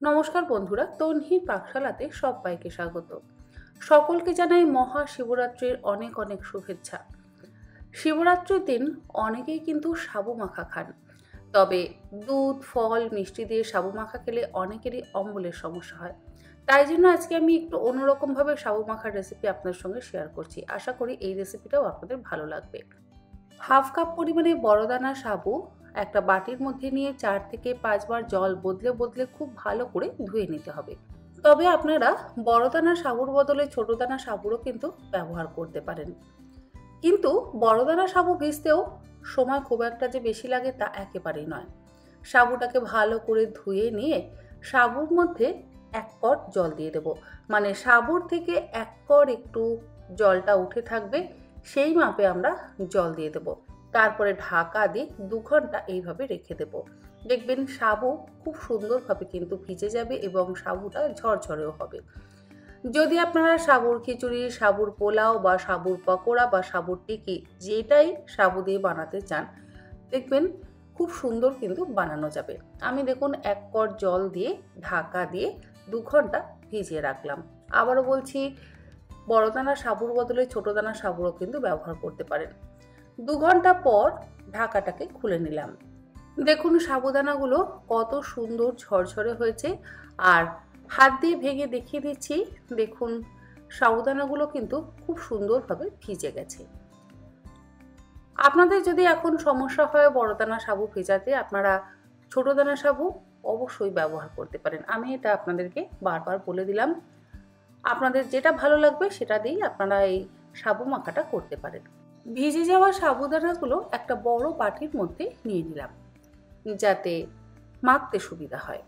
নমস্কার বন্ধুরা, তন্হির পাকশালাতে সবাইকে স্বাগত। সকলকে জানাই মহাশিবরাত্রির অনেক অনেক শুভেচ্ছা। শিবরাত্রির দিন অনেকেই কিন্তু সাবু মাখা খান। তবে দুধ, ফল, মিষ্টি দিয়ে সাবু মাখা খেলে অনেকেরই অম্বলের সমস্যা হয়। তাই জন্য আজকে আমি একটু অন্যরকমভাবে সাবু মাখার রেসিপি আপনার সঙ্গে শেয়ার করছি। আশা করি এই রেসিপিটাও আপনাদের ভালো লাগবে। হাফ কাপ পরিমাণে বড়দানা সাবু একটা বাটির মধ্যে নিয়ে 4 থেকে 5 বার জল বদলে বদলে খুব ভালো করে ধুয়ে নিতে হবে। তবে আপনারা বড়দানা সাবুর বদলে ছোট দানা সাবুরও কিন্তু ব্যবহার করতে পারেন। কিন্তু বড়দানা সাবু ভিজতেও সময় খুব একটা যে বেশি লাগে তা একেবারেই নয়। সাবুটাকে ভালো করে ধুয়ে নিয়ে সাবুর মধ্যে 1 কড় জল দিয়ে দেব। মানে সাবুর থেকে 1 কড় একটু জলটা উঠে থাকবে, সেই মাপে আমরা জল দিয়ে দেব। তারপরে ঢাকা দিয়ে 2 ঘন্টা এইভাবে রেখে দেব। দেখবেন সাবু খুব সুন্দরভাবে কিন্তু ভিজে যাবে এবং সাবুটা ঝরঝরেও হবে। যদি আপনারা সাবুর খিচুড়ি, সাবুর পোলাও বা সাবুর পকোড়া বা সাবুর টিকি যেটাই সাবু দিয়ে বানাতে চান, দেখবেন খুব সুন্দর কিন্তু বানানো যাবে। আমি দেখুন 1 কড় জল দিয়ে ঢাকা দিয়ে 2 ঘন্টা ভিজিয়ে রাখলাম। আবারও বলছি, বড় দানা সাবুর বদলে ছোট দানা সাবুরও কিন্তু ব্যবহার করতে পারেন। 2 ঘন্টা পর ঢাকাটাকে খুলে নিলাম। দেখুন সাবুদানাগুলো কত সুন্দর ঝরঝরে হয়েছে। আর হাত দিয়ে ভেঙে দেখিয়ে দিচ্ছি, দেখুন সাবুদানাগুলো কিন্তু খুব সুন্দরভাবে ভিজে গেছে। আপনাদের যদি এখন সমস্যা হয় বড় দানা সাবু ভেজাতে, আপনারা ছোট দানা সাবু অবশ্যই ব্যবহার করতে পারেন। আমি এটা আপনাদেরকে বারবার বলে দিলাম। আপনাদের যেটা ভালো লাগবে সেটা দিয়েই আপনারা এই সাবু মাখাটা করতে পারেন। ভিজে যাওয়া সাবুদানাগুলো একটা বড় বাটির মধ্যে নিয়ে নিলাম, যাতে মাখতে সুবিধা হয়।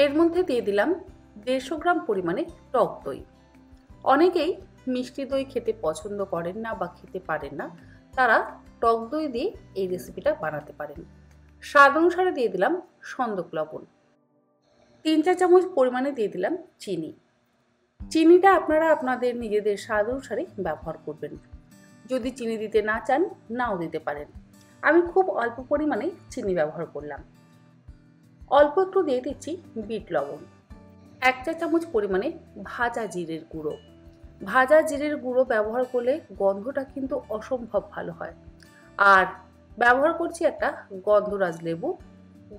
এর মধ্যে দিয়ে দিলাম 150 গ্রাম পরিমাণে টক দই। অনেকেই মিষ্টি দই খেতে পছন্দ করেন না বা খেতে পারেন না, তারা টক দই দিয়ে এই রেসিপিটা বানাতে পারেন। স্বাদ অনুসারে দিয়ে দিলাম সন্দক লবণ। 3 চা চামচ পরিমাণে দিয়ে দিলাম চিনি। চিনিটা আপনারা আপনাদের নিজেদের স্বাদ অনুসারে ব্যবহার করবেন। যদি চিনি দিতে না চান, নাও দিতে পারেন। আমি খুব অল্প পরিমাণে চিনি ব্যবহার করলাম। অল্প একটু দিয়ে দিচ্ছি বিট লবণ। 1 চা চামচ পরিমাণে ভাজা জিরের গুঁড়ো। ভাজা জিরের গুঁড়ো ব্যবহার করলে গন্ধটা কিন্তু অসম্ভব ভালো হয়। আর ব্যবহার করছি একটা গন্ধরাজ লেবু।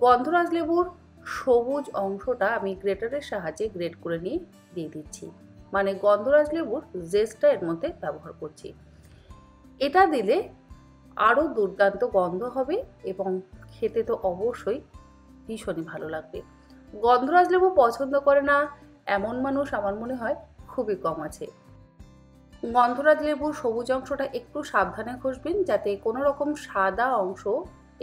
গন্ধরাজ লেবুর সবুজ অংশটা আমি গ্রেটারের সাহায্যে গ্রেট করে নিয়ে দিয়ে দিচ্ছি। মানে গন্ধরাজ লেবুর জেস্টটা এর মধ্যে ব্যবহার করছি। এটা দিলে আরও দুর্দান্ত গন্ধ হবে এবং খেতে তো অবশ্যই ভীষণই ভালো লাগবে। গন্ধরাজ লেবু পছন্দ করে না এমন মানুষ আমার মনে হয় খুবই কম আছে। গন্ধরাজ লেবুর সবুজ অংশটা একটু সাবধানে ঘষবেন, যাতে কোনো রকম সাদা অংশ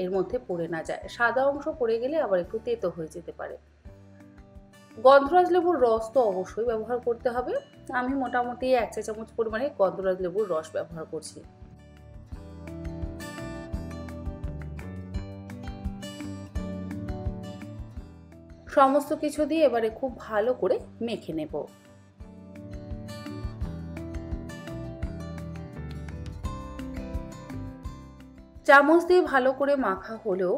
এর মধ্যে পড়ে না যায়। সাদা অংশ পড়ে গেলে আবার একটু তেতো হয়ে যেতে পারে। গন্ধরাজ লেবুর রস তো অবশ্যই ব্যবহার করতে হবে। আমি মোটামুটি 1 চা চামচ পরিমাণে গন্ধরাজ লেবুর রস ব্যবহার করছি। সমস্ত কিছু দিয়ে এবারে খুব ভালো করে মেখে নেব। চামচ দিয়ে ভালো করে মাখা হলেও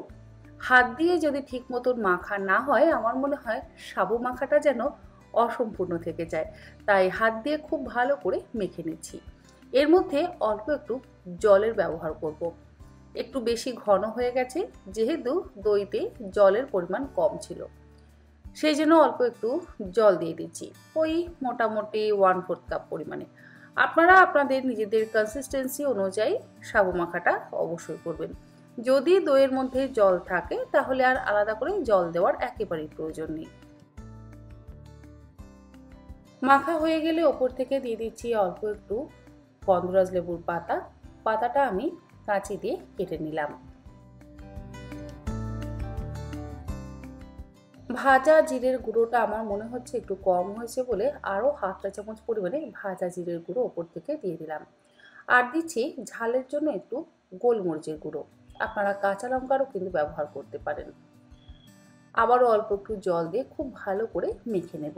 হাত দিয়ে যদি ঠিক মতন মাখা না হয়, আমার মনে হয় সাবু মাখাটা যেন অসম্পূর্ণ থেকে যায়। তাই হাত দিয়ে খুব ভালো করে মেখে নিচ্ছি। এর মধ্যে অল্প একটু জলের ব্যবহার করব। একটু বেশি ঘন হয়ে গেছে, যেহেতু দইতে জলের পরিমাণ কম ছিল, সেই জন্য অল্প একটু জল দিয়ে দিচ্ছি। ওই মোটামুটি 1/4 কাপ পরিমাণে। আপনারা আপনাদের নিজেদের কনসিস্টেন্সি অনুযায়ী সাবু মাখাটা অবশ্যই করবেন। যদি দইয়ের মধ্যে জল থাকে তাহলে আর আলাদা করে জল দেওয়ার একেবারেই প্রয়োজন নেই। মাখা হয়ে গেলে ওপর থেকে দিয়ে দিচ্ছি অল্প একটু গন্ধরাজ লেবুর পাতা। পাতাটা আমি কাঁচি দিয়ে কেটে নিলাম। ভাজা জিরের গুঁড়োটা আমার মনে হচ্ছে একটু কম হয়েছে বলে আরও 1/2 চা চামচ পরিমাণে ভাজা জিরের গুঁড়ো ওপর থেকে দিয়ে দিলাম। আর দিচ্ছি ঝালের জন্য একটু গোলমরিচের গুঁড়ো। আপনারা কাঁচা লঙ্কারও কিন্তু ব্যবহার করতে পারেন। আবারও অল্প একটু জল দিয়ে খুব ভালো করে মেখে নেব।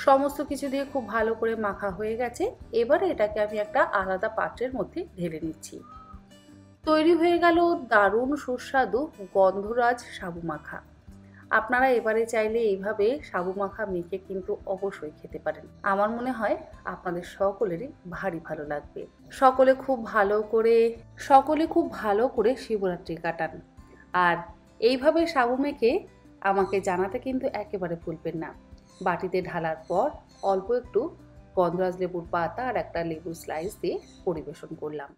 সমস্ত কিছু দিয়ে খুব ভালো করে মাখা হয়ে গেছে। এবারে এটাকে আমি একটা আলাদা পাত্রের মধ্যে ঢেলে নিচ্ছি। তৈরি হয়ে গেল দারুণ সুস্বাদু গন্ধরাজ সাবু মাখা। আপনারা এবারে চাইলে এইভাবে সাবু মাখা মেখে কিন্তু অবশ্যই খেতে পারেন। আমার মনে হয় আপনাদের সকলেরই ভারী ভালো লাগবে। সকলে খুব ভালো করে শিবরাত্রি কাটান। আর এইভাবে সাবু মেখে আমাকে জানাতে কিন্তু একেবারে ভুলবেন না। বাটিতে ঢালার পর অল্প একটু গন্ধরাজ লেবুর পাতা আর একটা লেবুর স্লাইস দিয়ে পরিবেশন করলাম।